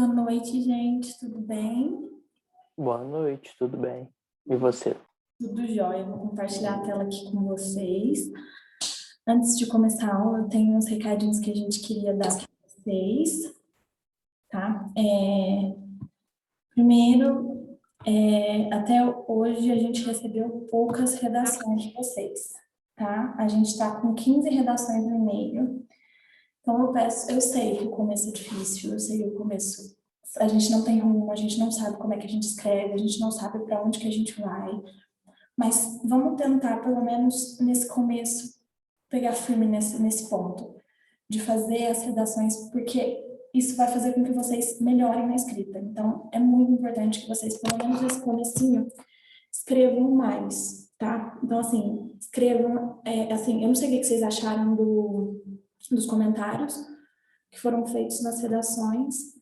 Boa noite, gente. Tudo bem? Boa noite, tudo bem? E você? Tudo jóia. Vou compartilhar a tela aqui com vocês. Antes de começar a aula, eu tenho uns recadinhos que a gente queria dar para vocês, tá? Primeiro, até hoje a gente recebeu poucas redações de vocês, tá? A gente está com 15 redações no e-mail. Então, eu sei que o começo é difícil, eu sei que o começo a gente não tem rumo, a gente não sabe como é que a gente escreve, a gente não sabe para onde que a gente vai. Mas vamos tentar, pelo menos nesse começo, pegar firme nesse ponto, de fazer as redações, porque isso vai fazer com que vocês melhorem na escrita. Então, é muito importante que vocês, pelo menos nesse comecinho, escrevam mais, tá? Então, assim, escrevam, assim, eu não sei o que vocês acharam dos comentários que foram feitos nas redações.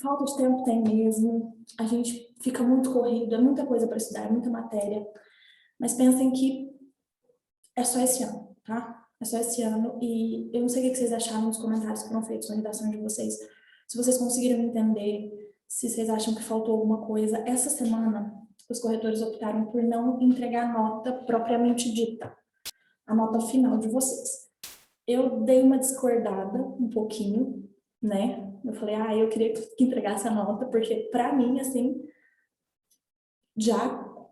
Falta de tempo tem mesmo, a gente fica muito corrido, é muita coisa para estudar, é muita matéria, mas pensem que é só esse ano, tá? É só esse ano, e eu não sei o que vocês acharam nos comentários que foram feitos na redação de vocês, se vocês conseguiram entender, se vocês acham que faltou alguma coisa. Essa semana, os corretores optaram por não entregar a nota propriamente dita, a nota final de vocês. Eu dei uma discordada um pouquinho, né? Eu falei, eu queria que entregasse a nota, porque para mim, assim, já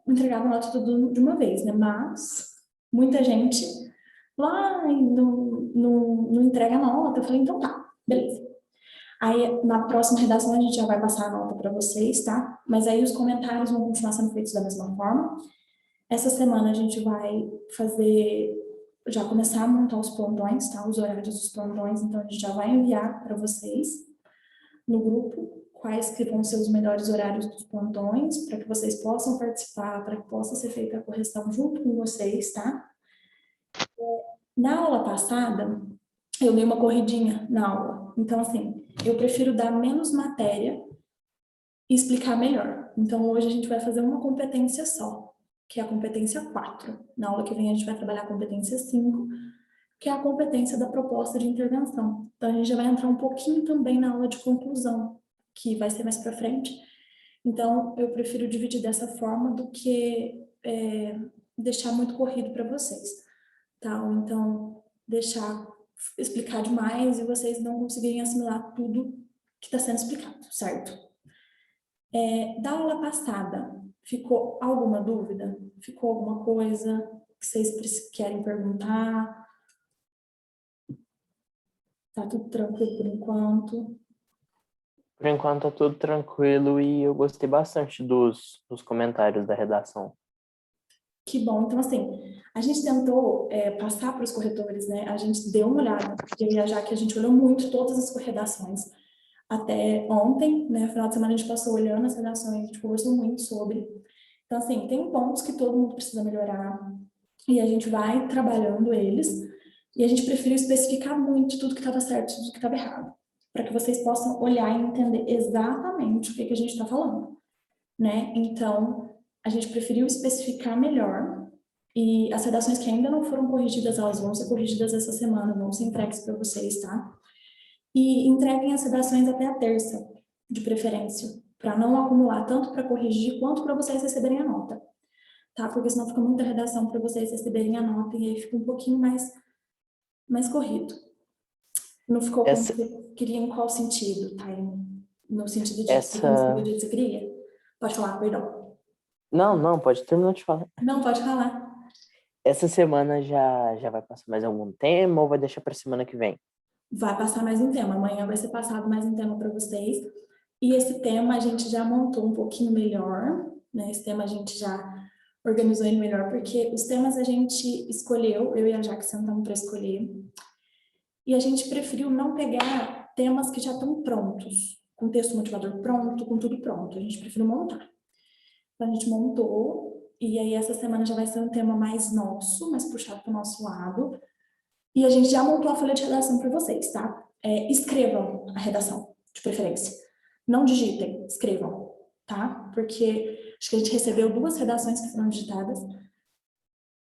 entregava a nota tudo de uma vez, né? Mas muita gente lá não entrega a nota. Eu falei, então tá, beleza. Aí na próxima redação a gente já vai passar a nota para vocês, tá? Mas aí os comentários vão continuar sendo feitos da mesma forma. Essa semana a gente vai já começar a montar os plantões, tá? Os horários dos plantões, então a gente já vai enviar para vocês no grupo quais que vão ser os melhores horários dos plantões, para que vocês possam participar, para que possa ser feita a correção junto com vocês, tá? Na aula passada, eu dei uma corridinha na aula. Então, assim, eu prefiro dar menos matéria e explicar melhor. Então, hoje a gente vai fazer uma competência só, que é a competência 4. Na aula que vem a gente vai trabalhar a competência 5, que é a competência da proposta de intervenção. Então, a gente já vai entrar um pouquinho também na aula de conclusão, que vai ser mais para frente. Então, eu prefiro dividir dessa forma do que deixar muito corrido para vocês, tá? Ou então, explicar demais e vocês não conseguirem assimilar tudo que está sendo explicado, certo? Da aula passada, ficou alguma dúvida? Ficou alguma coisa que vocês querem perguntar? Tá tudo tranquilo por enquanto? Por enquanto tá tudo tranquilo e eu gostei bastante dos comentários da redação. Que bom. Então, assim, a gente tentou passar para os corretores, né? A gente deu uma olhada, já que a gente olhou muito todas as redações. Até ontem, né? Final de semana a gente passou olhando as redações, a gente conversou muito sobre. Então, assim, tem pontos que todo mundo precisa melhorar e a gente vai trabalhando eles. E a gente preferiu especificar muito tudo que estava certo e tudo que estava errado, para que vocês possam olhar e entender exatamente o que a gente está falando, né? Então, a gente preferiu especificar melhor e as redações que ainda não foram corrigidas, elas vão ser corrigidas essa semana, vão ser entregues para vocês, tá? E entreguem as redações até a terça, de preferência, para não acumular tanto para corrigir quanto para vocês receberem a nota, tá? Porque senão fica muita redação para vocês receberem a nota e aí fica um pouquinho mais corrido. Não ficou como Essa, você queria em qual sentido, tá? No sentido de você conseguir o essa... jeito que você queria? Pode falar, perdão. Não, pode terminar de falar. Não, pode falar. Essa semana já vai passar mais algum tema ou vai deixar para semana que vem? Vai passar mais um tema. Amanhã vai ser passado mais um tema para vocês. E esse tema a gente já montou um pouquinho melhor, né? Esse tema a gente já organizou ele melhor, porque os temas a gente escolheu, eu e a Jaque sentamos para escolher, e a gente preferiu não pegar temas que já estão prontos, com texto motivador pronto, com tudo pronto. A gente preferiu montar. Então, a gente montou, e aí essa semana já vai ser um tema mais nosso, mais puxado para o nosso lado. E a gente já montou a folha de redação para vocês, tá? Escrevam a redação, de preferência. Não digitem, escrevam, tá? Porque acho que a gente recebeu 2 redações que foram digitadas.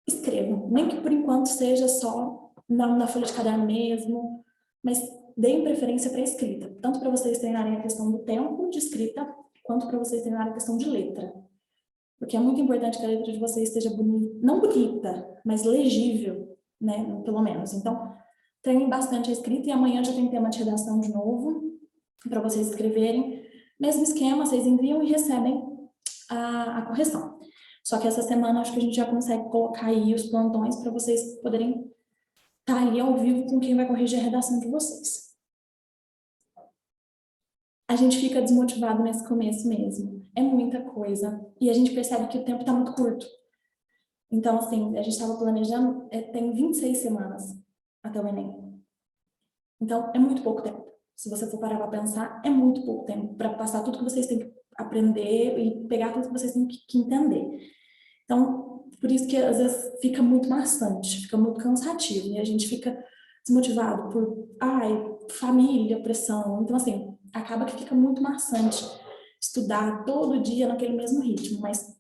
Escrevam, nem que por enquanto seja só na folha de caderno mesmo, mas deem preferência para a escrita, tanto para vocês treinarem a questão do tempo de escrita, quanto para vocês treinarem a questão de letra. Porque é muito importante que a letra de vocês esteja bonita, não bonita, mas legível, né, pelo menos. Então, treinem bastante a escrita e amanhã já tem tema de redação de novo, para vocês escreverem. Mesmo esquema, vocês enviam e recebem a correção. Só que essa semana acho que a gente já consegue colocar aí os plantões para vocês poderem estar ali ao vivo com quem vai corrigir a redação de vocês. A gente fica desmotivado nesse começo mesmo. É muita coisa. E a gente percebe que o tempo está muito curto. Então, assim, a gente estava planejando, tem 26 semanas até o Enem. Então, é muito pouco tempo. Se você for parar para pensar, é muito pouco tempo para passar tudo que vocês têm que aprender e pegar tudo que vocês têm que entender. Então, por isso que às vezes fica muito maçante, fica muito cansativo, e a gente fica desmotivado por, família, pressão. Então, assim, acaba que fica muito maçante estudar todo dia naquele mesmo ritmo, mas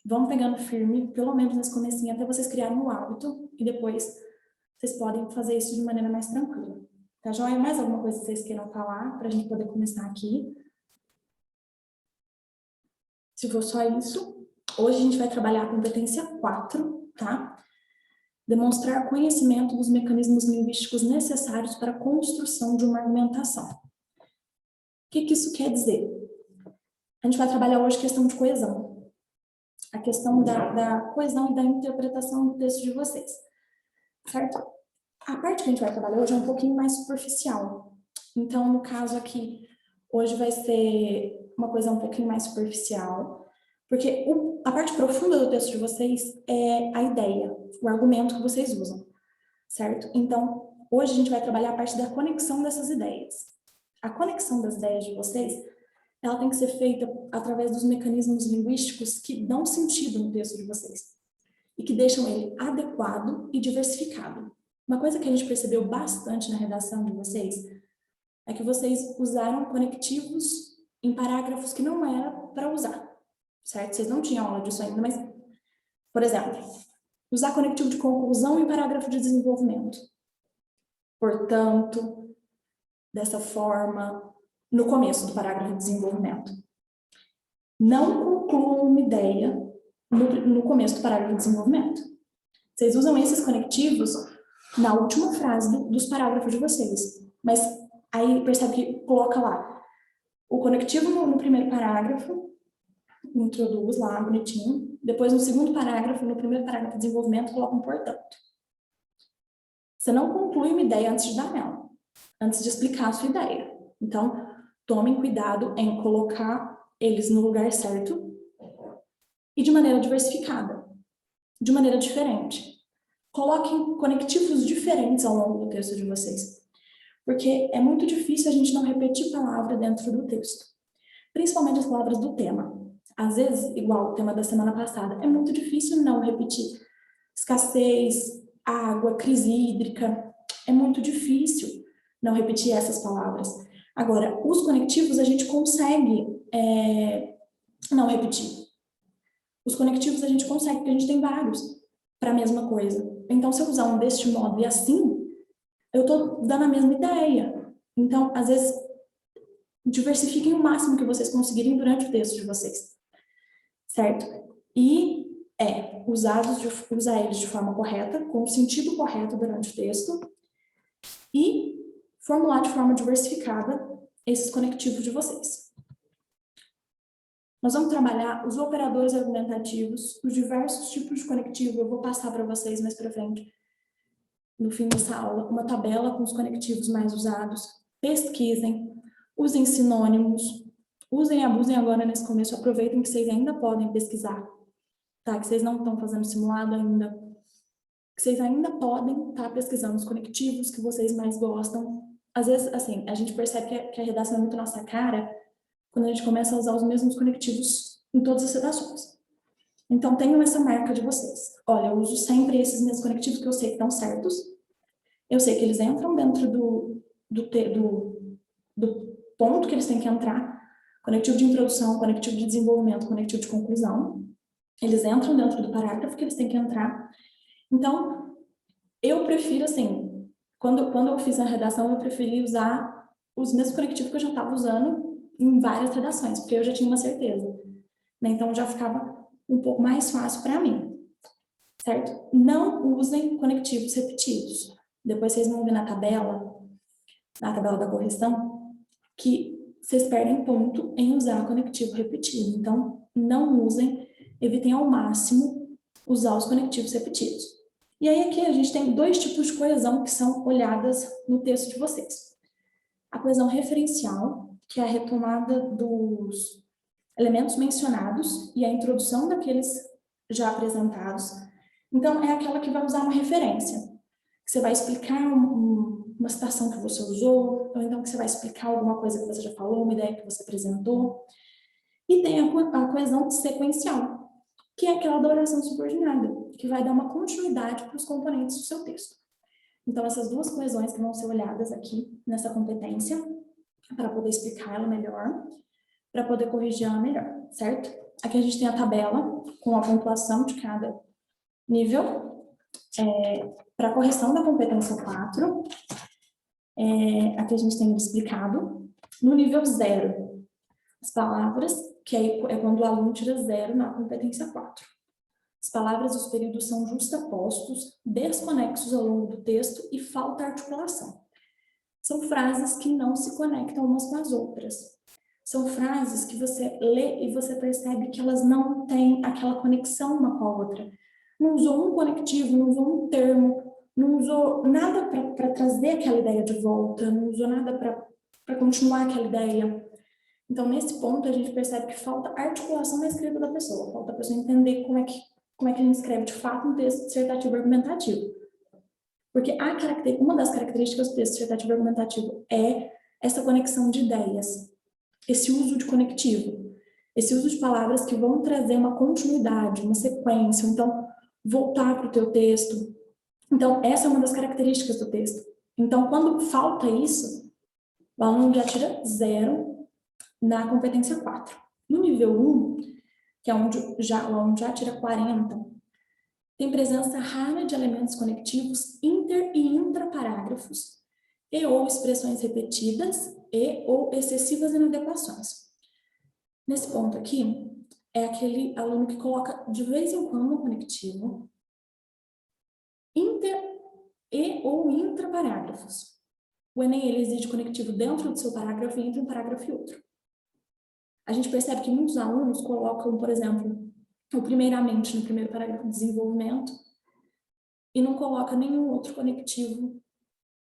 vão pegando firme, pelo menos nesse comecinho, até vocês criarem o hábito, e depois vocês podem fazer isso de maneira mais tranquila. Tá joia? Mais alguma coisa que vocês queiram falar para a gente poder começar aqui? Se for só isso, hoje a gente vai trabalhar a competência 4, tá? Demonstrar conhecimento dos mecanismos linguísticos necessários para a construção de uma argumentação. O que isso quer dizer? A gente vai trabalhar hoje a questão de coesão. A questão da coesão e da interpretação do texto de vocês. Certo? A parte que a gente vai trabalhar hoje é um pouquinho mais superficial. Então, no caso aqui, hoje vai ser uma coisa um pouquinho mais superficial, porque a parte profunda do texto de vocês é a ideia, o argumento que vocês usam, certo? Então, hoje a gente vai trabalhar a parte da conexão dessas ideias. A conexão das ideias de vocês, ela tem que ser feita através dos mecanismos linguísticos que dão sentido no texto de vocês e que deixam ele adequado e diversificado. Uma coisa que a gente percebeu bastante na redação de vocês é que vocês usaram conectivos em parágrafos que não era para usar, certo? Vocês não tinham aula disso ainda, mas, por exemplo, usar conectivo de conclusão em parágrafo de desenvolvimento. Portanto, dessa forma, no começo do parágrafo de desenvolvimento. Não concluam uma ideia no começo do parágrafo de desenvolvimento. Vocês usam esses conectivos na última frase dos parágrafos de vocês. Mas aí percebe que coloca lá o conectivo no primeiro parágrafo, introduz lá bonitinho. Depois, no segundo parágrafo, no primeiro parágrafo de desenvolvimento, coloca um portanto. Você não conclui uma ideia antes de dar nela, antes de explicar a sua ideia. Então, tomem cuidado em colocar eles no lugar certo e de maneira diversificada, de maneira diferente. Coloquem conectivos diferentes ao longo do texto de vocês, porque é muito difícil a gente não repetir palavra dentro do texto, principalmente as palavras do tema. Às vezes, igual o tema da semana passada, é muito difícil não repetir escassez, água, crise hídrica, é muito difícil não repetir essas palavras. Agora, os conectivos a gente consegue não repetir. Os conectivos a gente consegue, porque a gente tem vários para a mesma coisa. Então, se eu usar um deste modo e assim, eu estou dando a mesma ideia. Então, às vezes, diversifiquem o máximo que vocês conseguirem durante o texto de vocês. Certo? E usar eles de forma correta, com o sentido correto durante o texto, e formular de forma diversificada esses conectivos de vocês. Nós vamos trabalhar os operadores argumentativos, os diversos tipos de conectivo. Eu vou passar para vocês mais para frente, no fim dessa aula, uma tabela com os conectivos mais usados. Pesquisem, usem sinônimos, usem e abusem agora nesse começo, aproveitem que vocês ainda podem pesquisar, tá? Que vocês não estão fazendo simulado ainda, que vocês ainda podem estar pesquisando os conectivos que vocês mais gostam. Às vezes, assim, a gente percebe que a redação é muito nossa cara quando a gente começa a usar os mesmos conectivos em todas as redações. Então, tenham essa marca de vocês. Olha, eu uso sempre esses mesmos conectivos que eu sei que estão certos. Eu sei que eles entram dentro do ponto que eles têm que entrar. Conectivo de introdução, conectivo de desenvolvimento, conectivo de conclusão. Eles entram dentro do parágrafo que eles têm que entrar. Então, eu prefiro, assim, quando eu fiz a redação, eu preferi usar os mesmos conectivos que eu já estava usando em várias redações, porque eu já tinha uma certeza, né? Então, já ficava um pouco mais fácil para mim, certo? Não usem conectivos repetidos. Depois vocês vão ver na tabela da correção, que vocês perdem ponto em usar conectivo repetido. Então, não usem, evitem ao máximo usar os conectivos repetidos. E aí aqui a gente tem dois tipos de coesão que são olhadas no texto de vocês. A coesão referencial, que é a retomada dos elementos mencionados e a introdução daqueles já apresentados. Então, é aquela que vai usar uma referência, que você vai explicar uma citação que você usou, ou então que você vai explicar alguma coisa que você já falou, uma ideia que você apresentou. E tem a coesão sequencial, que é aquela da oração subordinada, que vai dar uma continuidade para os componentes do seu texto. Então, essas duas coesões que vão ser olhadas aqui nessa competência, para poder explicar ela melhor, para poder corrigir ela melhor, certo? Aqui a gente tem a tabela com a pontuação de cada nível. Para a correção da competência 4, aqui a gente tem explicado. No nível 0, as palavras, que aí é quando o aluno tira 0 na competência 4. As palavras e os períodos são justapostos, desconexos ao longo do texto e falta articulação. São frases que não se conectam umas com as outras. São frases que você lê e você percebe que elas não têm aquela conexão uma com a outra. Não usou um conectivo, não usou um termo, não usou nada para trazer aquela ideia de volta, não usou nada para continuar aquela ideia. Então, nesse ponto, a gente percebe que falta articulação na escrita da pessoa, falta a pessoa entender como é que a gente escreve de fato um texto dissertativo argumentativo. Porque uma das características do texto dissertativo argumentativo é essa conexão de ideias, esse uso de conectivo, esse uso de palavras que vão trazer uma continuidade, uma sequência, então, voltar para o teu texto. Então, essa é uma das características do texto. Então, quando falta isso, o aluno já tira 0 na competência 4. No nível 1, que é onde o aluno já tira 40, tem presença rara de elementos conectivos inter e intraparágrafos, e ou expressões repetidas, e ou excessivas inadequações. Nesse ponto aqui, é aquele aluno que coloca de vez em quando um conectivo inter e ou intraparágrafos. O Enem ele exige conectivo dentro do seu parágrafo e entre um parágrafo e outro. A gente percebe que muitos alunos colocam, por exemplo, o primeiramente no primeiro parágrafo de desenvolvimento e não coloca nenhum outro conectivo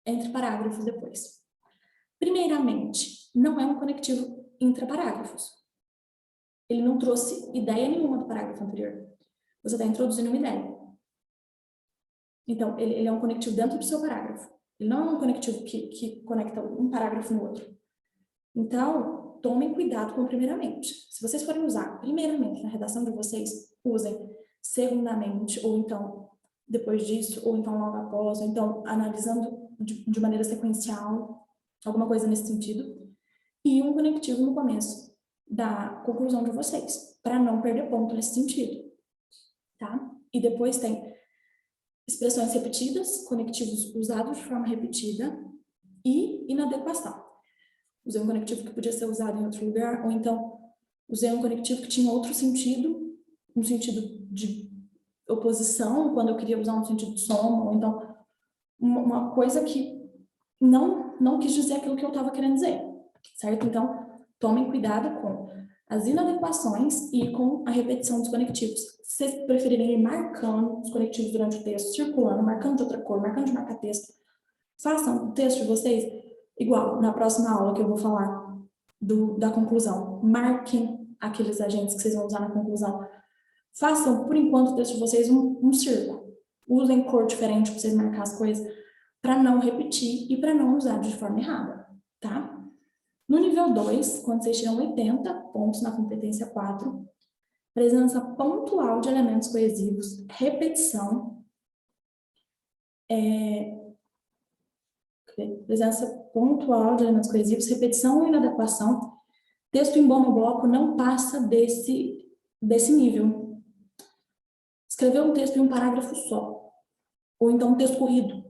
entre parágrafos depois. Primeiramente, não é um conectivo intraparágrafos. Ele não trouxe ideia nenhuma do parágrafo anterior. Você está introduzindo uma ideia. Então, ele é um conectivo dentro do seu parágrafo. Ele não é um conectivo que conecta um parágrafo no outro. Então, tomem cuidado com o primeiramente. Se vocês forem usar primeiramente na redação de vocês, usem segundamente, ou então depois disso, ou então logo após, ou então analisando de maneira sequencial, alguma coisa nesse sentido, e um conectivo no começo da conclusão de vocês, para não perder ponto nesse sentido, tá? E depois tem expressões repetidas, conectivos usados de forma repetida e inadequação. Usei um conectivo que podia ser usado em outro lugar, ou então usei um conectivo que tinha outro sentido, um sentido de oposição, quando eu queria usar um sentido de soma, ou então uma coisa que não quis dizer aquilo que eu estava querendo dizer, certo? Então, tomem cuidado com as inadequações e com a repetição dos conectivos. Se vocês preferirem ir marcando os conectivos durante o texto, circulando, marcando de outra cor, marcando de marca-texto, façam o texto de vocês igual, na próxima aula que eu vou falar da conclusão. Marquem aqueles agentes que vocês vão usar na conclusão. Façam, por enquanto, o texto de vocês um círculo. Usem cor diferente para vocês marcar as coisas, para não repetir e para não usar de forma errada, tá? No nível 2, quando vocês tiram 80 pontos na competência 4, presença pontual de elementos coesivos, repetição, presença pontual de elementos coesivos, repetição ou inadequação, texto em monobloco não passa desse nível. Escrever um texto em um parágrafo só, ou então um texto corrido.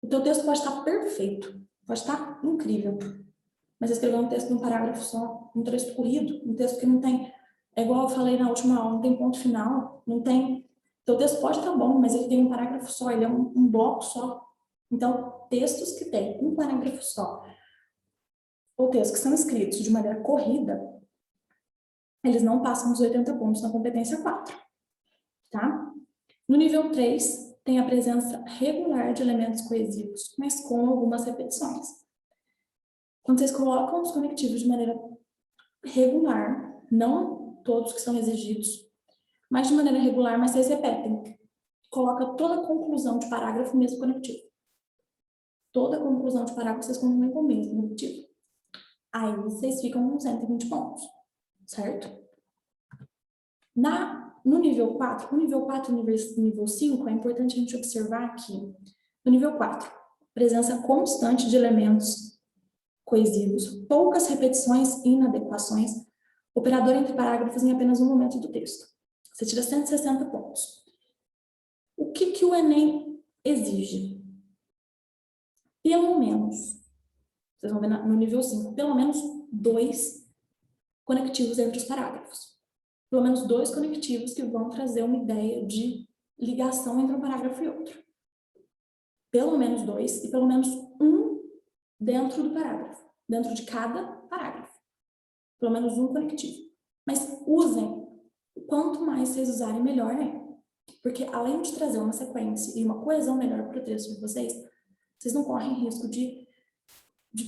O teu texto pode estar perfeito, pode estar incrível, mas você escreveu um texto de um parágrafo só, um texto corrido, um texto que não tem, é igual eu falei na última aula, não tem ponto final, não tem, teu texto pode estar bom, mas ele tem um parágrafo só, ele é um bloco só. Então, textos que têm um parágrafo só, ou textos que são escritos de maneira corrida, eles não passam dos 80 pontos na competência 4, tá? No nível 3, tem a presença regular de elementos coesivos, mas com algumas repetições. Quando vocês colocam os conectivos de maneira regular, não todos que são exigidos, mas de maneira regular, mas vocês repetem. Coloca toda a conclusão de parágrafo mesmo conectivo. Toda a conclusão de parágrafo vocês concluem com o mesmo conectivo. Aí vocês ficam com 120 pontos, certo? No nível 4, no nível 4 e nível 5, é importante a gente observar aqui, no nível 4, presença constante de elementos coesivos, poucas repetições e inadequações, operador entre parágrafos em apenas um momento do texto. Você tira 160 pontos. O que o Enem exige? Pelo menos, vocês vão ver no nível 5, pelo menos 2 conectivos entre os parágrafos. Pelo menos 2 conectivos que vão trazer uma ideia de ligação entre um parágrafo e outro. Pelo menos 2 e pelo menos um dentro do parágrafo, dentro de cada parágrafo. Pelo menos um conectivo. Mas usem, quanto mais vocês usarem, melhor é. Porque além de trazer uma sequência e uma coesão melhor para o texto de vocês, vocês não correm risco de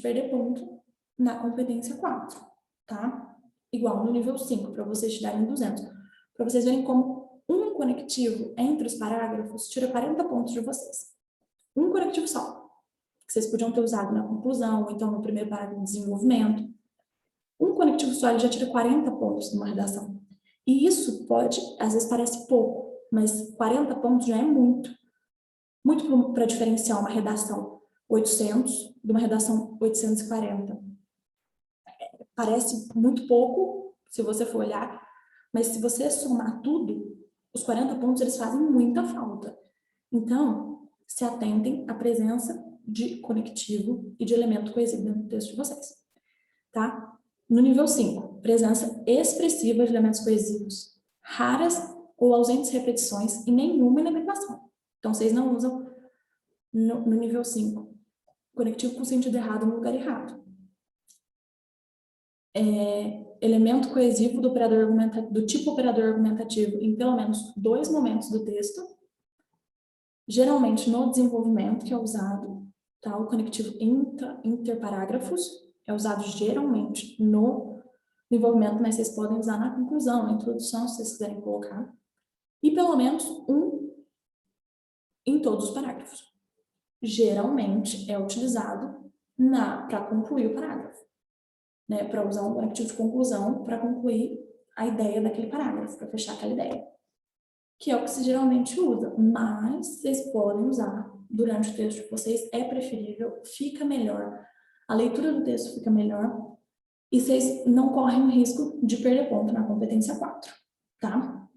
perder ponto na competência 4, tá? Igual no nível 5, para vocês tirarem 200. Para vocês verem como um conectivo entre os parágrafos tira 40 pontos de vocês. Um conectivo só, que vocês podiam ter usado na conclusão, ou então no primeiro parágrafo de desenvolvimento. Um conectivo só ele já tira 40 pontos numa redação. E isso pode, às vezes parece pouco, mas 40 pontos já é muito. Muito para diferenciar uma redação 800 de uma redação 840. Parece muito pouco, se você for olhar, mas se você somar tudo, os 40 pontos eles fazem muita falta. Então, se atentem à presença de conectivo e de elemento coesivo dentro do texto de vocês, tá? No nível 5, presença expressiva de elementos coesivos, raras ou ausentes repetições e nenhuma inadequação. Então, vocês não usam no nível 5 conectivo com sentido errado no lugar errado. Elemento coesivo do tipo operador argumentativo em pelo menos 2 momentos do texto, geralmente no desenvolvimento que é usado, tá? O conectivo interparágrafos é usado geralmente no desenvolvimento, mas vocês podem usar na conclusão, na introdução, se vocês quiserem colocar, e pelo menos um em todos os parágrafos. Geralmente é utilizado para concluir o parágrafo, né? Para usar um conectivo de conclusão para concluir a ideia daquele parágrafo, para fechar aquela ideia. Que é o que se geralmente usa, mas vocês podem usar durante o texto de vocês, é preferível, fica melhor, a leitura do texto fica melhor e vocês não correm o risco de perder ponto na competência 4, tá?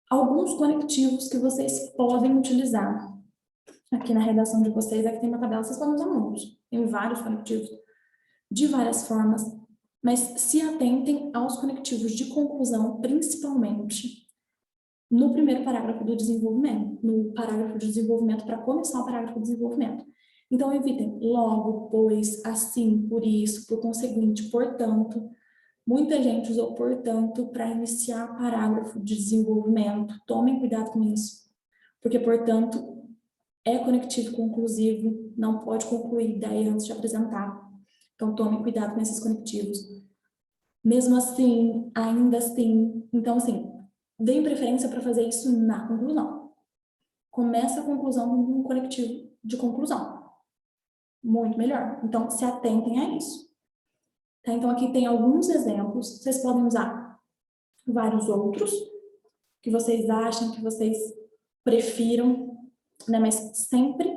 Alguns conectivos que vocês podem utilizar aqui na redação de vocês, aqui tem uma tabela, vocês podem usar muitos, tem vários conectivos de várias formas, mas se atentem aos conectivos de conclusão, principalmente no primeiro parágrafo do desenvolvimento, no parágrafo de desenvolvimento, para começar o parágrafo de desenvolvimento. Então, evitem logo, pois, assim, por isso, por conseguinte, portanto. Muita gente usou portanto para iniciar parágrafo de desenvolvimento. Tomem cuidado com isso, porque portanto é conectivo conclusivo, não pode concluir ideia antes de apresentar. Então, tomem cuidado com esses conectivos. Mesmo assim, ainda assim, então assim, deem preferência para fazer isso na conclusão. Começa a conclusão com um conectivo de conclusão. Muito melhor. Então, se atentem a isso. Tá? Então, aqui tem alguns exemplos. Vocês podem usar vários outros que vocês achem, que vocês prefiram, né? Mas sempre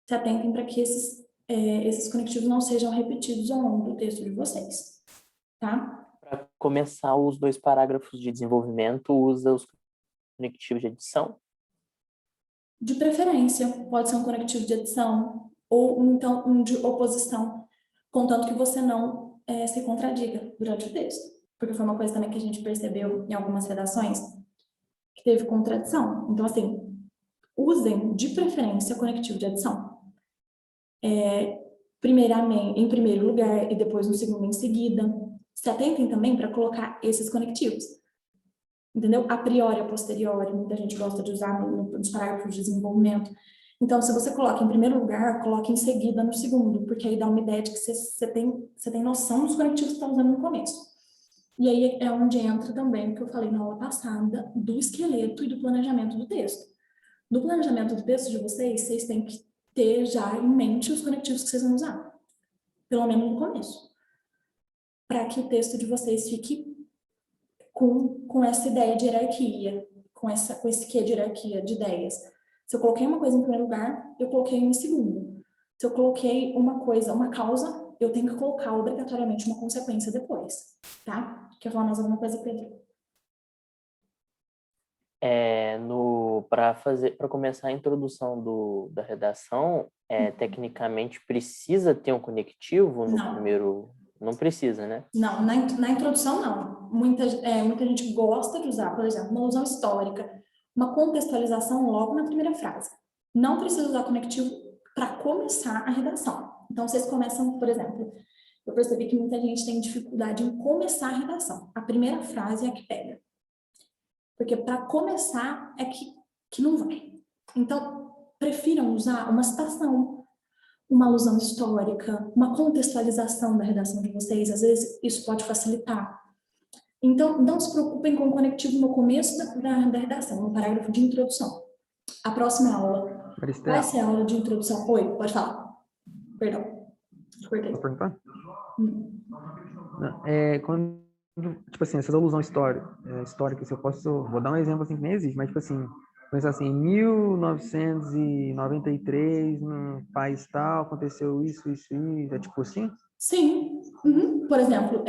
se atentem para que esses conectivos não sejam repetidos ao longo do texto de vocês. Tá? Para começar os 2 parágrafos de desenvolvimento, usa os conectivos de edição? De preferência, pode ser um conectivo de adição ou então um de oposição, contanto que você não se contradiga durante o texto. Porque foi uma coisa também que a gente percebeu em algumas redações, que teve contradição. Então, assim, usem de preferência conectivo de adição. Primeiramente, em primeiro lugar e depois no segundo em seguida. Se atentem também para colocar esses conectivos. Entendeu? A priori, a posteriori, muita gente gosta de usar nos parágrafos de desenvolvimento. Então, se você coloca em primeiro lugar, coloque em seguida no segundo, porque aí dá uma ideia de que você tem noção dos conectivos que você está usando no começo. E aí é onde entra também o que eu falei na aula passada, do esqueleto e do planejamento do texto. No planejamento do texto de vocês têm que ter já em mente os conectivos que vocês vão usar, pelo menos no começo, para que o texto de vocês fique com essa ideia de hierarquia, com esse quê de hierarquia de ideias. Se eu coloquei uma coisa em primeiro lugar, eu coloquei em segundo. Se eu coloquei uma coisa, uma causa, eu tenho que colocar obrigatoriamente uma consequência depois, tá? Quer falar mais alguma coisa, Pedro? Para começar a introdução da redação, tecnicamente precisa ter um conectivo no Não. primeiro... Não precisa, né? Não, na introdução não. Muita gente gosta de usar, por exemplo, uma alusão histórica, uma contextualização logo na primeira frase. Não precisa usar conectivo para começar a redação. Então, vocês começam, por exemplo, eu percebi que muita gente tem dificuldade em começar a redação. A primeira frase é a que pega. Porque para começar é que não vai. Então, prefiram usar uma citação, uma alusão histórica, uma contextualização da redação de vocês. Às vezes, isso pode facilitar. Então, não se preocupem com o conectivo no começo da redação, no parágrafo de introdução. A próxima aula vai ser a aula de introdução. Oi, pode falar. Perdão. Cortei. Vou perguntar? Quando, tipo assim, essa alusão histórica, se eu posso, vou dar um exemplo assim que nem existe, mas tipo assim, pensar assim, em 1993, no país tal, aconteceu isso, é tipo assim? Sim. Uhum. Por exemplo,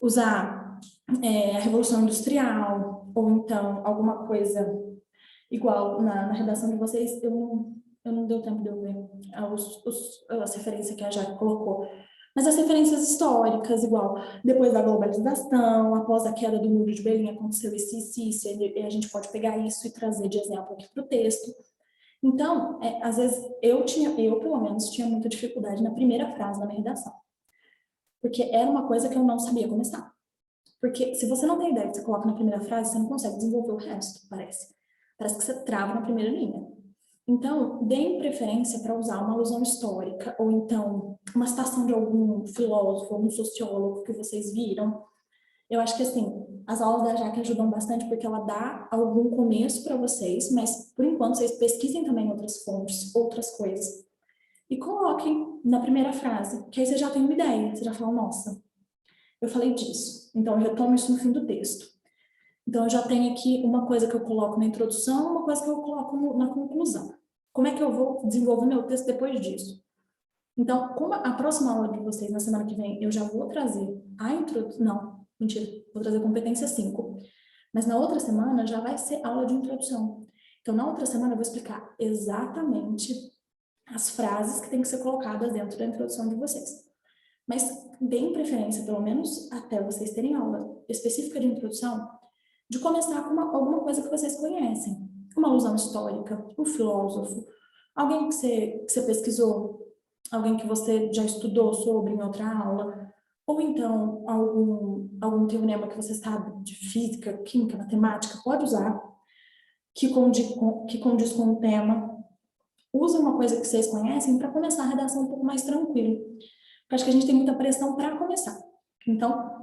usar a Revolução Industrial, ou então alguma coisa igual na redação de vocês, eu não deu tempo de eu ver as referências que a Jaque colocou. Mas as referências históricas, igual, depois da globalização, após a queda do Muro de Berlim, aconteceu isso, e a gente pode pegar isso e trazer de exemplo aqui para o texto. Então, às vezes, eu pelo menos, tinha muita dificuldade na primeira frase da minha redação. Porque era uma coisa que eu não sabia começar. Porque se você não tem ideia que você coloca na primeira frase, você não consegue desenvolver o resto, parece. Parece que você trava na primeira linha. Então, deem preferência para usar uma alusão histórica, ou então uma citação de algum filósofo, algum sociólogo que vocês viram. Eu acho que, assim, as aulas da Jaque ajudam bastante porque ela dá algum começo para vocês, mas, por enquanto, vocês pesquisem também outras fontes, outras coisas. E coloquem na primeira frase, que aí você já tem uma ideia, você já fala, nossa, eu falei disso, então eu retomo isso no fim do texto. Então, eu já tenho aqui uma coisa que eu coloco na introdução, uma coisa que eu coloco na conclusão. Como é que eu vou desenvolver meu texto depois disso? Então, como a próxima aula de vocês, na semana que vem, eu já vou trazer a introdução... Não, mentira, vou trazer competência 5. Mas na outra semana já vai ser aula de introdução. Então, na outra semana eu vou explicar exatamente as frases que têm que ser colocadas dentro da introdução de vocês. Mas deem preferência, pelo menos até vocês terem aula específica de introdução, de começar com alguma coisa que vocês conhecem. Uma alusão histórica, um filósofo, alguém que você pesquisou, alguém que você já estudou sobre em outra aula, ou então algum teorema que você sabe de física, química, matemática, pode usar, que condiz com o tema. Usa uma coisa que vocês conhecem para começar a redação um pouco mais tranquilo. Porque acho que a gente tem muita pressão para começar. Então,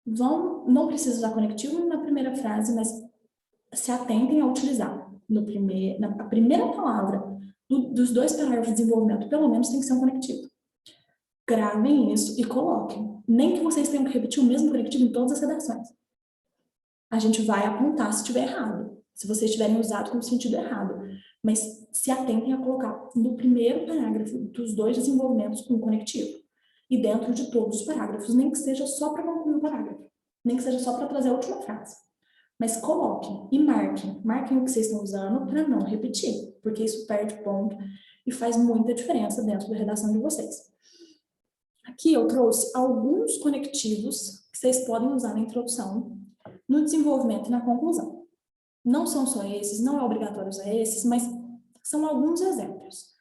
não precisa usar conectivo na primeira frase, mas se atentem a utilizar na primeira palavra dos 2 parágrafos de desenvolvimento, pelo menos tem que ser um conectivo. Gravem isso e coloquem. Nem que vocês tenham que repetir o mesmo conectivo em todas as redações. A gente vai apontar se estiver errado, se vocês tiverem usado com sentido errado. Mas se atentem a colocar no primeiro parágrafo dos 2 desenvolvimentos com conectivo. E dentro de todos os parágrafos, nem que seja só para concluir o parágrafo. Nem que seja só para trazer a última frase. Mas coloquem e marquem o que vocês estão usando para não repetir, porque isso perde ponto e faz muita diferença dentro da redação de vocês. Aqui eu trouxe alguns conectivos que vocês podem usar na introdução, no desenvolvimento e na conclusão. Não são só esses, não é obrigatório usar esses, mas são alguns exemplos.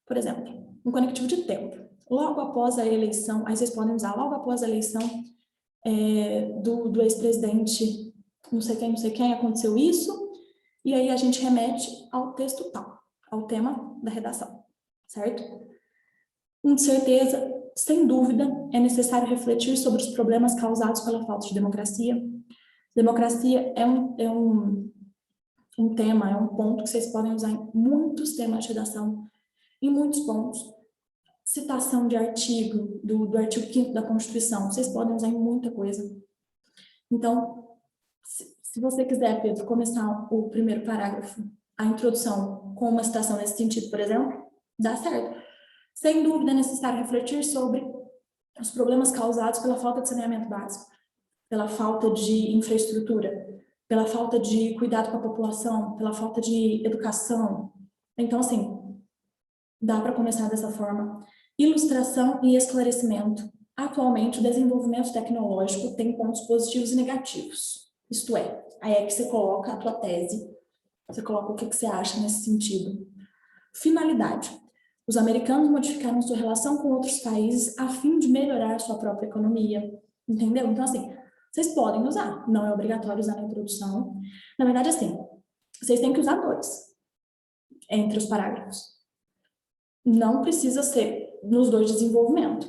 Por exemplo, um conectivo de tempo. Logo após a eleição, aí vocês podem usar logo após a eleição do ex-presidente não sei quem, aconteceu isso, e aí a gente remete ao texto tal, ao tema da redação, certo? Com certeza, sem dúvida, é necessário refletir sobre os problemas causados pela falta de democracia. Democracia é um tema, é um ponto que vocês podem usar em muitos temas de redação, em muitos pontos. Citação de artigo, do artigo 5º da Constituição, vocês podem usar em muita coisa. Então, se você quiser, Pedro, começar o primeiro parágrafo, a introdução, com uma citação nesse sentido, por exemplo, dá certo. Sem dúvida é necessário refletir sobre os problemas causados pela falta de saneamento básico, pela falta de infraestrutura, pela falta de cuidado com a população, pela falta de educação. Então, assim, dá para começar dessa forma. Ilustração e esclarecimento. Atualmente, o desenvolvimento tecnológico tem pontos positivos e negativos. Isto é, aí é que você coloca a tua tese, você coloca o que você acha nesse sentido. Finalidade. Os americanos modificaram sua relação com outros países a fim de melhorar sua própria economia. Entendeu? Então, assim, vocês podem usar, não é obrigatório usar na introdução. Na verdade, assim, vocês têm que usar 2 entre os parágrafos. Não precisa ser nos 2 de desenvolvimento,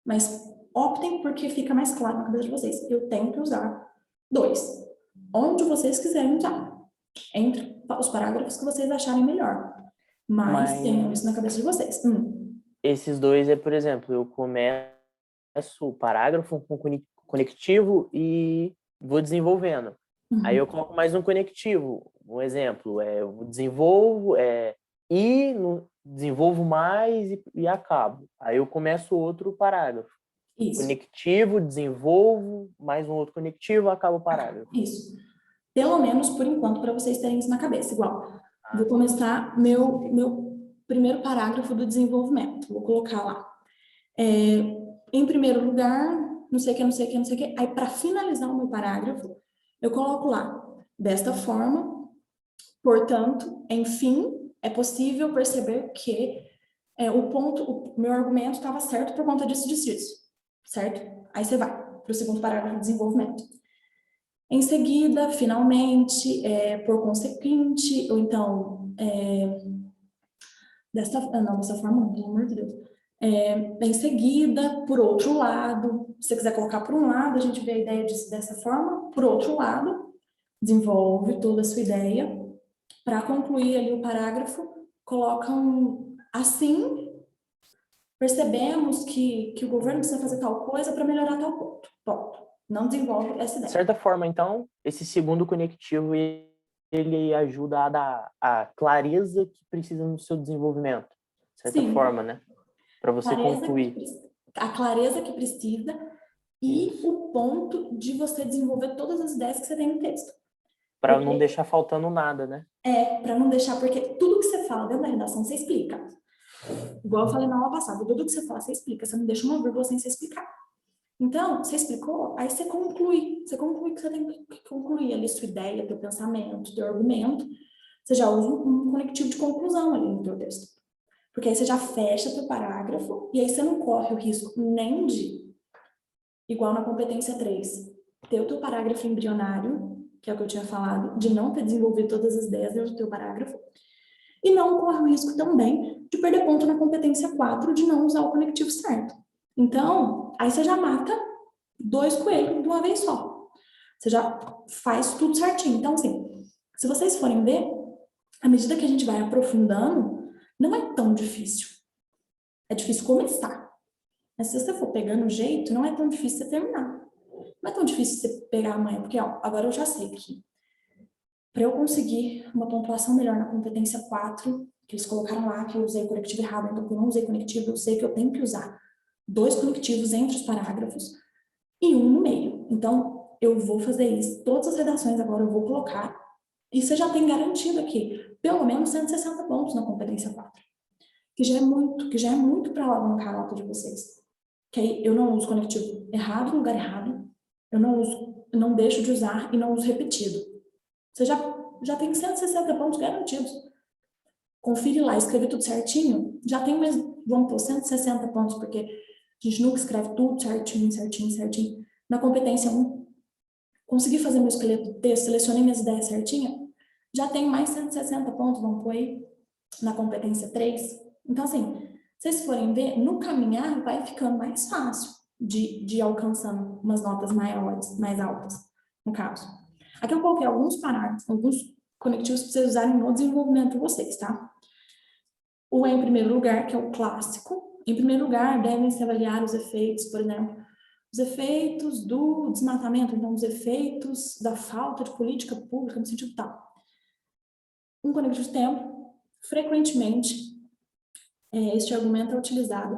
mas optem porque fica mais claro na cabeça de vocês. Eu tenho que usar 2, onde vocês quiserem usar, entre os parágrafos que vocês acharem melhor. Mas tenham isso na cabeça de vocês. Esses 2 é, por exemplo, eu começo o parágrafo com conectivo e vou desenvolvendo. Aí eu coloco mais um conectivo. Um exemplo, eu desenvolvo, desenvolvo mais e acabo. Aí eu começo outro parágrafo. Isso. Conectivo, desenvolvo, mais um outro conectivo, acaba o parágrafo. Isso. Pelo menos por enquanto, para vocês terem isso na cabeça. Igual, vou começar meu primeiro parágrafo do desenvolvimento. Vou colocar lá. Em primeiro lugar, não sei o que. Aí, para finalizar o meu parágrafo, eu coloco lá, desta forma, portanto, enfim, é possível perceber que o meu argumento estava certo por conta disso, certo? Aí você vai para o segundo parágrafo do desenvolvimento. Em seguida, finalmente, por consequente, ou então, dessa forma, pelo amor de Deus. Em seguida, por outro lado, se você quiser colocar por um lado, a gente vê a ideia dessa forma, por outro lado, desenvolve toda a sua ideia, para concluir ali o parágrafo, colocam assim, percebemos que o governo precisa fazer tal coisa para melhorar tal ponto. Ponto. Não desenvolve essa ideia. De certa forma, então, esse segundo conectivo, ele ajuda a dar a clareza que precisa no seu desenvolvimento. De certa forma, né? Para você concluir. A clareza que precisa e o ponto de você desenvolver todas as ideias que você tem no texto. Para não deixar faltando nada, né? Para não deixar, porque tudo que você fala dentro da redação, você explica. Igual eu falei na aula passada, tudo que você fala, você explica. Você não deixa uma vírgula sem você explicar. Então, você explicou, aí você conclui. Você conclui que você tem que concluir ali sua ideia, teu pensamento, teu argumento. Você já usa um conectivo de conclusão ali no teu texto. Porque aí você já fecha teu parágrafo e aí você não corre o risco nem de, igual na competência 3, ter o teu parágrafo embrionário, que é o que eu tinha falado, de não ter desenvolvido todas as ideias dentro do teu parágrafo, e não corre o risco também de perder ponto na competência 4, de não usar o conectivo certo. Então, aí você já mata 2 coelhos de uma vez só. Você já faz tudo certinho. Então, assim, se vocês forem ver, à medida que a gente vai aprofundando, não é tão difícil. É difícil começar. Mas se você for pegando o jeito, não é tão difícil você terminar. Não é tão difícil você pegar amanhã, porque agora eu já sei que para eu conseguir uma pontuação melhor na competência 4, que eles colocaram lá que eu usei conectivo errado, então eu não usei conectivo, eu sei que eu tenho que usar 2 conectivos entre os parágrafos e 1 no meio. Então, eu vou fazer isso. Todas as redações agora eu vou colocar. E você já tem garantido aqui, pelo menos 160 pontos na competência 4. Que já é muito para alavancar a nota de vocês. Que aí eu não uso conectivo errado no lugar errado, eu não deixo de usar e não uso repetido. Você já tem 160 pontos garantidos. Confere lá, escrevi tudo certinho, já tem mais, vamos pôr, 160 pontos, porque a gente nunca escreve tudo certinho. Na competência 1, consegui fazer meu esqueleto do texto, selecionei minhas ideias certinho, já tem mais 160 pontos, vamos pôr aí, na competência 3. Então, assim, se vocês forem ver, no caminhar vai ficando mais fácil de ir alcançando umas notas maiores, mais altas, no caso. Aqui eu coloquei alguns parágrafos, alguns conectivos para vocês usarem no desenvolvimento de vocês, tá? O em primeiro lugar, que é o clássico. Em primeiro lugar, devem-se avaliar os efeitos, por exemplo, os efeitos do desmatamento, então os efeitos da falta de política pública no sentido tal. Um conectivo de tempo, frequentemente, este argumento é utilizado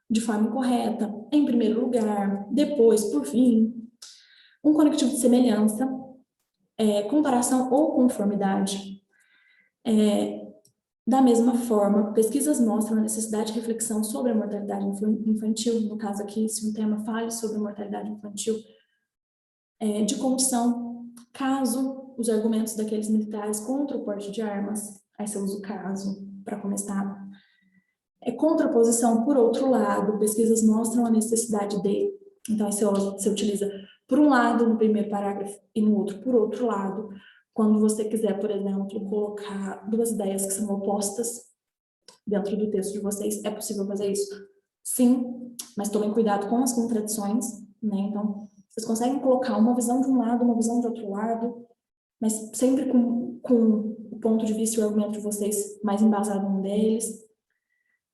de forma incorreta, em primeiro lugar, depois, por fim. Um conectivo de semelhança, comparação ou conformidade. Da mesma forma, pesquisas mostram a necessidade de reflexão sobre a mortalidade infantil, no caso aqui, se um tema fale sobre a mortalidade infantil, de condição, caso os argumentos daqueles militares contra o porte de armas, aí você usa o caso para começar. Contraposição, por outro lado, pesquisas mostram a necessidade de, então aí você utiliza por um lado no primeiro parágrafo e no outro por outro lado, quando você quiser, por exemplo, colocar duas ideias que são opostas dentro do texto de vocês, é possível fazer isso? Sim, mas tomem cuidado com as contradições, né? Então, vocês conseguem colocar uma visão de um lado, uma visão de outro lado, mas sempre com o ponto de vista e o argumento de vocês mais embasado num deles.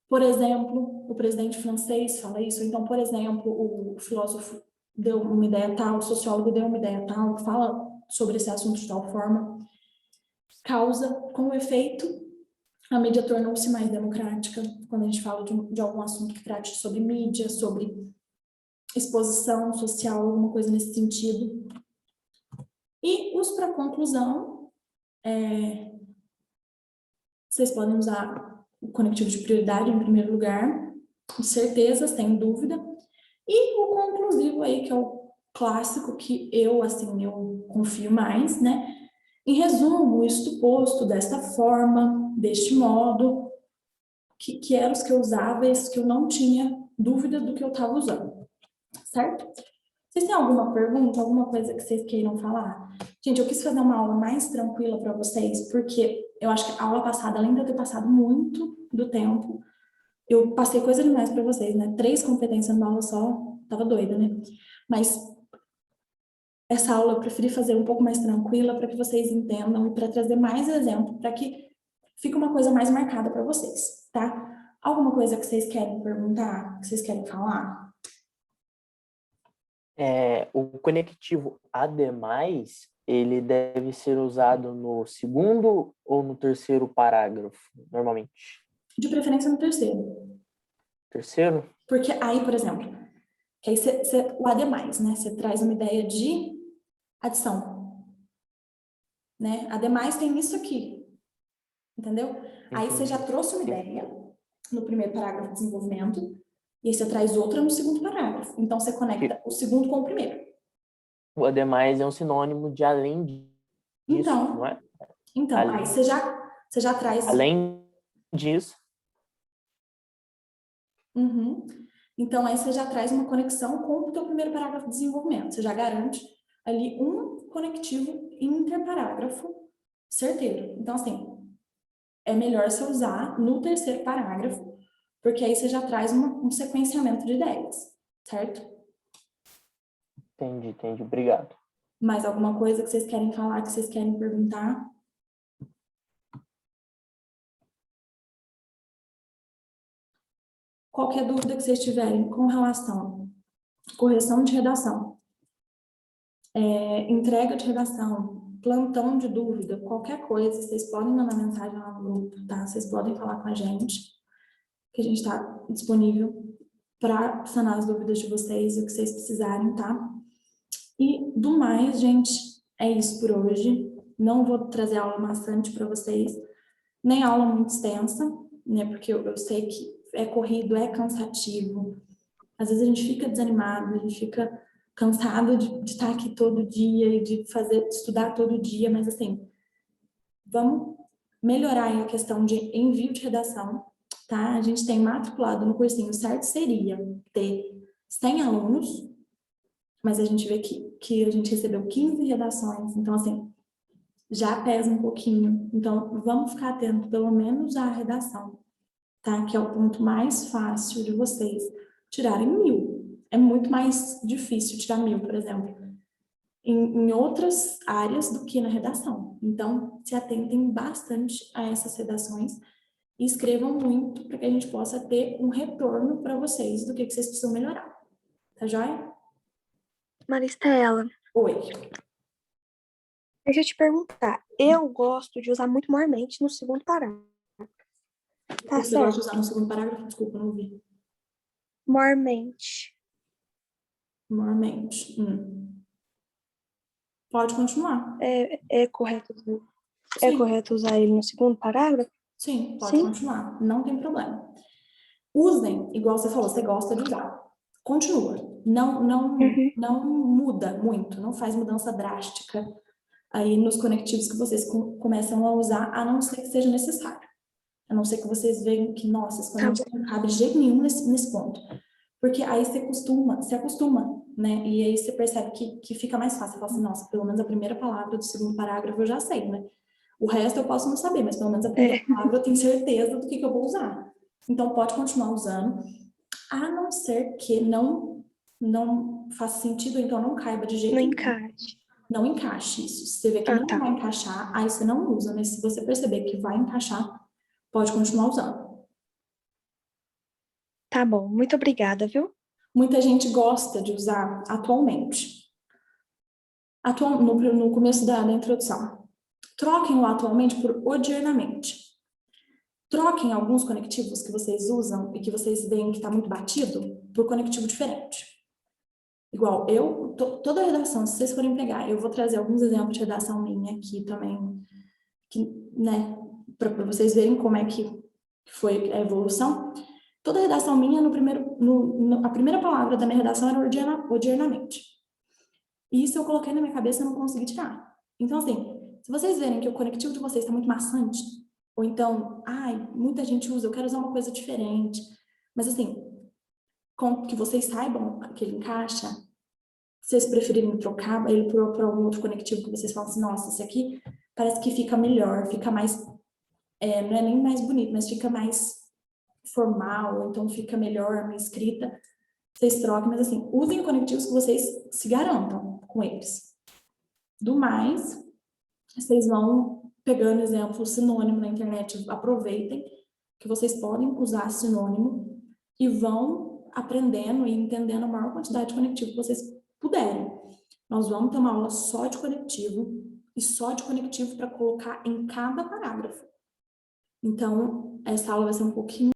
Por exemplo, o presidente francês fala isso, então, por exemplo, o filósofo deu uma ideia tal, o sociólogo deu uma ideia tal, fala sobre esse assunto de tal forma, causa, com efeito, a mídia tornou-se mais democrática, quando a gente fala de algum assunto que trate sobre mídia, sobre exposição social, alguma coisa nesse sentido. E os para conclusão, vocês podem usar o conectivo de prioridade em primeiro lugar, de certeza, sem dúvida, e o conclusivo aí, que é o clássico, que eu confio mais, né? Em resumo, isto posto desta forma, deste modo, que eram os que eu usava, esses que eu não tinha dúvida do que eu estava usando, certo? Vocês têm alguma pergunta, alguma coisa que vocês queiram falar? Gente, eu quis fazer uma aula mais tranquila para vocês, porque eu acho que a aula passada, além de eu ter passado muito do tempo, eu passei coisa demais para vocês, né? 3 competências numa aula só, tava doida, né? Mas essa aula eu preferi fazer um pouco mais tranquila para que vocês entendam e para trazer mais exemplo, para que fique uma coisa mais marcada para vocês, tá? Alguma coisa que vocês querem perguntar, que vocês querem falar? O conectivo ademais, ele deve ser usado no segundo ou no terceiro parágrafo, normalmente? De preferência no terceiro. Terceiro? Porque aí, por exemplo, que aí o ademais, né? Você traz uma ideia de adição, né? Ademais tem isso aqui, entendeu? Aí você já trouxe uma ideia no primeiro parágrafo de desenvolvimento e aí você traz outra no segundo parágrafo. Então você conecta o segundo com o primeiro. O ademais é um sinônimo de além disso, não é? Então, além. Aí você já traz... Além disso. Uhum. Então, aí você já traz uma conexão com o teu primeiro parágrafo de desenvolvimento. Você já garante ali um conectivo interparágrafo certeiro. Então, assim, é melhor você usar no terceiro parágrafo, porque aí você já traz um sequenciamento de ideias, certo? Entendi. Obrigado. Mais alguma coisa que vocês querem falar, que vocês querem perguntar? Qualquer dúvida que vocês tiverem com relação à correção de redação, entrega de redação, plantão de dúvida, qualquer coisa, vocês podem mandar mensagem lá no grupo, tá? Vocês podem falar com a gente, que a gente está disponível para sanar as dúvidas de vocês e o que vocês precisarem, tá? E do mais, gente, é isso por hoje. Não vou trazer aula maçante para vocês, nem aula muito extensa, né? Porque eu sei que é corrido, é cansativo. Às vezes a gente fica desanimado, a gente fica cansado de estar aqui todo dia e de estudar todo dia, mas assim, vamos melhorar aí a questão de envio de redação, tá? A gente tem matriculado no cursinho, certo seria ter 100 alunos, mas a gente vê que a gente recebeu 15 redações, então assim, já pesa um pouquinho. Então, vamos ficar atento pelo menos à redação, tá? Que é o ponto mais fácil de vocês tirarem 1.000. É muito mais difícil tirar 1.000, por exemplo, em outras áreas do que na redação. Então, se atentem bastante a essas redações e escrevam muito para que a gente possa ter um retorno para vocês do que vocês precisam melhorar. Tá joia? Maristela, Oi. deixa eu te perguntar. Eu gosto de usar muito mormente no segundo parágrafo. Tá Você gosta de certo? usar no segundo parágrafo? Desculpa, não ouvi. Mormente. Normalmente. Pode continuar. É correto, é Sim, correto usar ele no segundo parágrafo? sim, pode Sim? continuar. Não tem problema. Usem, igual você falou, você gosta de usar. Continua. Uhum. Não muda muito, não faz mudança drástica aí nos conectivos que vocês começam a usar, a não ser que seja necessário. A não ser que vocês vejam que, nossa, esse Tá conectivo não cabe de jeito nenhum nesse ponto. Porque aí se acostuma, né? E aí você percebe que fica mais fácil. Você fala assim, nossa, pelo menos a primeira palavra do segundo parágrafo eu já sei, né? O resto eu posso não saber, mas pelo menos a primeira palavra eu tenho certeza do que eu vou usar. Então pode continuar usando, a não ser que não faça sentido, então não caiba de jeito No nenhum. encaixe. Não encaixe isso. Se você vê que Ah, não tá. vai encaixar, aí você não usa. Mas se você perceber que vai encaixar, pode continuar usando. Tá bom. Muito obrigada, viu? Muita gente gosta de usar atualmente. No começo da introdução. Troquem o atualmente por odiernamente. Troquem alguns conectivos que vocês usam e que vocês veem que está muito batido por conectivo diferente. Igual, toda a redação, se vocês forem pegar, eu vou trazer alguns exemplos de redação minha aqui também, que, né, para vocês verem como é que foi a evolução. Toda a redação minha, a primeira palavra da minha redação era odiernamente. E isso eu coloquei na minha cabeça e não consegui tirar. Então, assim, se vocês verem que o conectivo de vocês está muito maçante, ou então, muita gente usa, eu quero usar uma coisa diferente, mas assim, com que vocês saibam que ele encaixa, se vocês preferirem trocar ele por algum outro conectivo que vocês falam assim, nossa, esse aqui parece que fica melhor, fica mais, não é nem mais bonito, mas fica mais formal, ou então fica melhor a minha escrita, vocês troquem, mas assim, usem conectivos que vocês se garantam com eles. Do mais, vocês vão pegando exemplo sinônimo na internet, aproveitem que vocês podem usar sinônimo e vão aprendendo e entendendo a maior quantidade de conectivo que vocês puderem. Nós vamos ter uma aula só de conectivo e só de conectivo para colocar em cada parágrafo. Então, essa aula vai ser um pouquinho